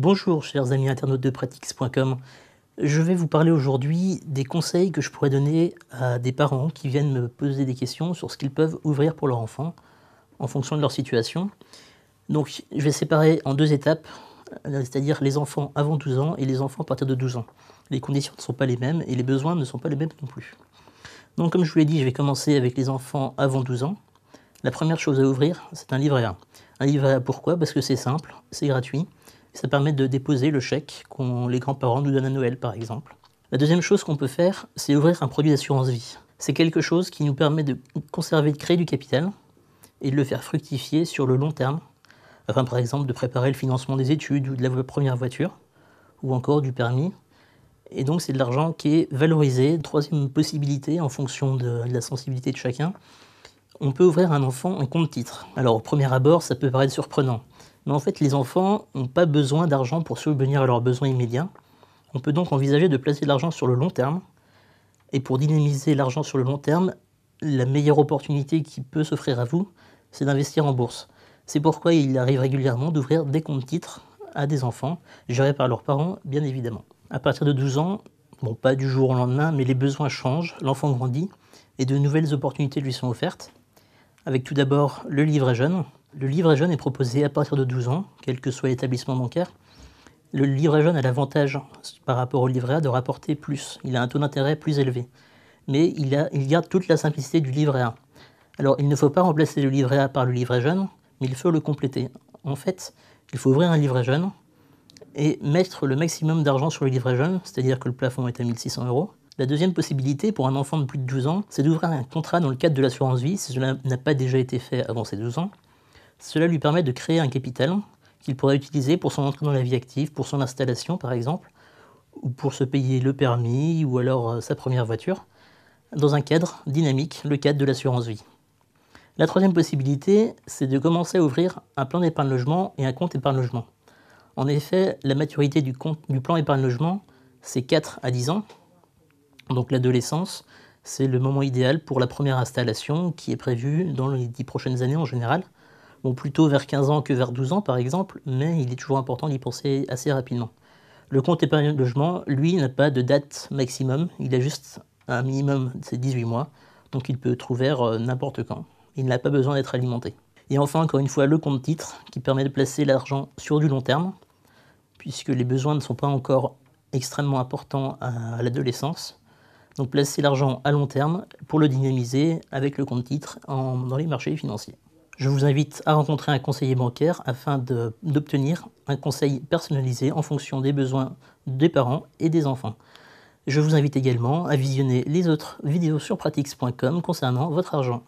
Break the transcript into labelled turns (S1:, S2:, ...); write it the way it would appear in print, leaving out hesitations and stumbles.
S1: Bonjour chers amis internautes de Pratix.com. Je vais vous parler aujourd'hui des conseils que je pourrais donner à des parents qui viennent me poser des questions sur ce qu'ils peuvent ouvrir pour leur enfant en fonction de leur situation. Donc je vais séparer en deux étapes, c'est-à-dire les enfants avant 12 ans et les enfants à partir de 12 ans. Les conditions ne sont pas les mêmes et les besoins ne sont pas les mêmes non plus. Donc comme je vous l'ai dit, je vais commencer avec les enfants avant 12 ans. La première chose à ouvrir, c'est un livret A. Un livret A, pourquoi? Parce que c'est simple, c'est gratuit. Ça permet de déposer le chèque que les grands-parents nous donnent à Noël, par exemple. La deuxième chose qu'on peut faire, c'est ouvrir un produit d'assurance vie. C'est quelque chose qui nous permet de conserver, de créer du capital et de le faire fructifier sur le long terme, afin par exemple de préparer le financement des études ou de la première voiture, ou encore du permis. Et donc c'est de l'argent qui est valorisé. Troisième possibilité, en fonction de la sensibilité de chacun, on peut ouvrir un enfant un compte titre. Alors au premier abord, ça peut paraître surprenant. Mais en fait, les enfants n'ont pas besoin d'argent pour subvenir à leurs besoins immédiats. On peut donc envisager de placer de l'argent sur le long terme. Et pour dynamiser l'argent sur le long terme, la meilleure opportunité qui peut s'offrir à vous, c'est d'investir en bourse. C'est pourquoi il arrive régulièrement d'ouvrir des comptes titres à des enfants, gérés par leurs parents, bien évidemment. À partir de 12 ans, bon, pas du jour au lendemain, mais les besoins changent, l'enfant grandit, et de nouvelles opportunités lui sont offertes. Avec tout d'abord le livret jeune. Le livret jeune est proposé à partir de 12 ans, quel que soit l'établissement bancaire. Le livret jeune a l'avantage, par rapport au livret A, de rapporter plus. Il a un taux d'intérêt plus élevé. Mais il garde toute la simplicité du livret A. Alors, il ne faut pas remplacer le livret A par le livret jeune, mais il faut le compléter. En fait, il faut ouvrir un livret jeune et mettre le maximum d'argent sur le livret jeune, c'est-à-dire que le plafond est à 1 600 €. La deuxième possibilité pour un enfant de plus de 12 ans, c'est d'ouvrir un contrat dans le cadre de l'assurance vie, si cela n'a pas déjà été fait avant ses 12 ans. Cela lui permet de créer un capital qu'il pourra utiliser pour son entrée dans la vie active, pour son installation par exemple, ou pour se payer le permis, ou alors sa première voiture, dans un cadre dynamique, le cadre de l'assurance vie. La troisième possibilité, c'est de commencer à ouvrir un plan d'épargne logement et un compte épargne logement. En effet, la maturité du plan épargne logement, c'est 4 à 10 ans. Donc l'adolescence, c'est le moment idéal pour la première installation qui est prévue dans les 10 prochaines années en général. Bon, plutôt vers 15 ans que vers 12 ans par exemple, mais il est toujours important d'y penser assez rapidement. Le compte épargne logement, lui, n'a pas de date maximum, il a juste un minimum, c'est 18 mois, donc il peut être ouvert n'importe quand. Il n'a pas besoin d'être alimenté. Et enfin, encore une fois, le compte titre, qui permet de placer l'argent sur du long terme, puisque les besoins ne sont pas encore extrêmement importants à l'adolescence. Donc placer l'argent à long terme pour le dynamiser avec le compte titre dans les marchés financiers. Je vous invite à rencontrer un conseiller bancaire afin d'obtenir un conseil personnalisé en fonction des besoins des parents et des enfants. Je vous invite également à visionner les autres vidéos sur Pratix.com concernant votre argent.